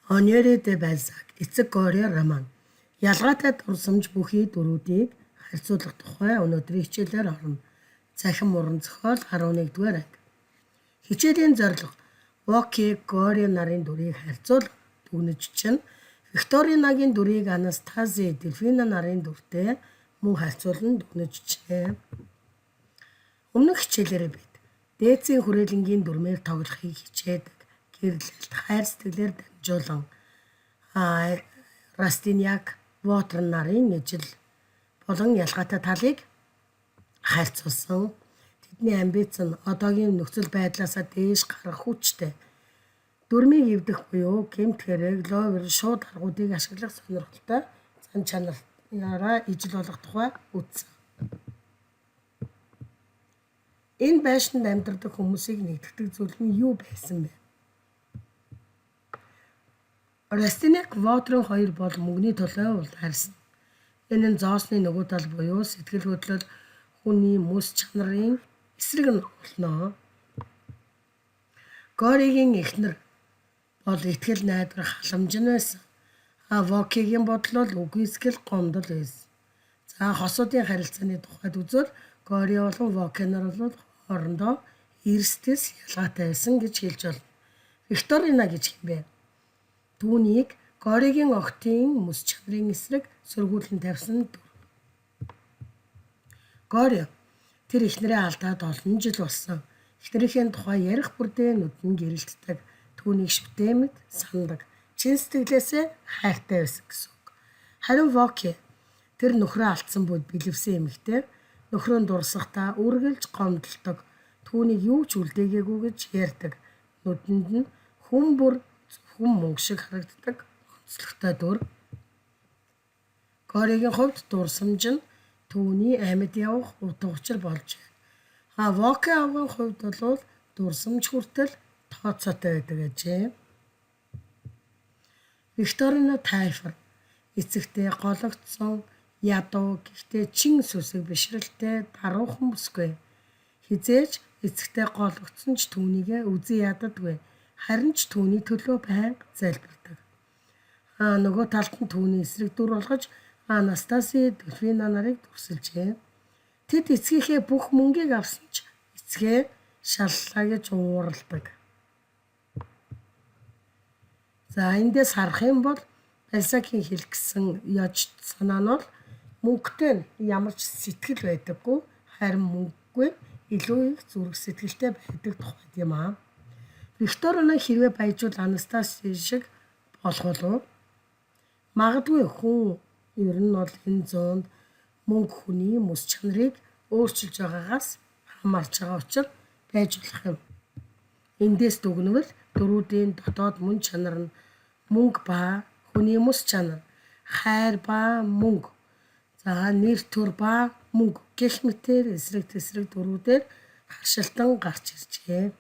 Honoré de Balzac, эцэг Горе роман. Ялгаатай дурсамж бүхий дөрүүдийг харьцуулах тухай өнөөдрийн хичээлээр орно. Захин муран зохиол 11-р анги. Хичээлийн зорилго Воки Горе нарын дүрийг харьцуулах дүгнэж чинь Викторинагийн дүрийг Анастази Дельфина нарын дүртэй мөн харьцуулан дүгнэж чинь. Өмнөх хичээлээрээ бид дээдсийн хүрээлэнгийн дүрмээр тоглохыг хичээдэг. Гэрлэлт хайр сэтгэлээр дамжуулан Растиньяк, Вотрон нарын ижил болон ялгаатай талыг харьцуулсан. Тэдний амбиц нь одоогийн нөхцөл байдлаасаа дээш гарах хүчтэй. Дүрмийг эвдэх буюу гэмт хэрэг, ловер, шууд аргуудыг ашиглах сонирхолтой зан чанараараа ижил болох тухай үзсэн. Энэ байшинд амьдардаг хүмүүсийг нэгтгэдэг зүйл нь юу байсан бэ? Растиньяк, Вотрон хоёр бол мөнгөний төлөө улаарсан. Энэ нь зоосны нөгөө тал буюу сэтгэл хөдлөл хүний мэс чанарын эсрэг нь болно. Горигийн эхнэр бол итгэл найдвар халамж нь байсан. Вокигийн бодол бол үгүй сэтгэл гомдол байсан. За хосуудын харилцааны тухайд үзвэл Гори болон Воки нар бол хоорондоо эрсдэс ялгаатай байсан гэж хэлж байна. Викторина гэж хэмбэ. Түүнийг Горигийн охтын мэс чанарын эсрэг сөргүүлэн тавьсан дүр. Гори тэр эхнэрээ алдаад олон жил болсон. Эхнэрийнхээ тухай ярих бүрдээ нүд нь гэрэлтдэг. Түүнийг шүтэмэд сандаг. Чин сэтгэлээсээ хайртай байсан гэсэн үг. Харин Воки тэр нөхрөө алдсан بود бэлэвсэн эмэгтэй нөхрөө дурсахдаа үргэлж гомдолдог. Түүнийг юу ч үлдээгээгүй гэж ярьдаг. Нүдэнд нь хүн бүр хүн мөнгө шиг харагддаг онцлогтой дүр. Горигийн хувьд дурсамж нь түүний амьд явах утга учир болж байна. Воки авгийн хувьд бол дурсамж хүртэл тооцоотой байдаг гэжээ. Викторина тайфар эцэгтэй гологдсон ядуу гэхдээ чин сүсэг бишрэлтэй даруухан бүсгүй. Хизээж эцэгтэй гологдсон ч түүнийгээ үзэн ядадгүй. Харин ч түүний төлөө байнга залбирдаг. Нөгөө талд нь түүний эсрэг дүр болгож Анастаси Дельфина нарыг дүрсэлжээ. Тэд эцгийнхээ бүх мөнгийг авсан ч эцгээ шаллаа гэж уурладаг. За эндээс харах юм бол Балзакийн хэлсэн яж санаа нь бол мөнгөтэй ямар ч сэтгэл байдаггүй, харин мөнгөгүй илүү их зүрх сэтгэлтэй байдаг тухайд юм. Викторина хэрвээ баяжуул Анастаси шиг болох болов магадгүй хүн ер нь бол энэ зуунд мөнгө хүний мэс чанарыг өөрчилж байгаагаас хамаарч байгаа учраас байж болох юм. Эндээс дүгнвэл дөрүүдийн дотоод мөн чанар нь мөнгө ба хүний мэс чанар, хайр ба мөнгө, за нэр төр ба мөнгө гэх мэтээр эсрэг тэсрэг дөрүүдээр харшилтан гарч иржээ.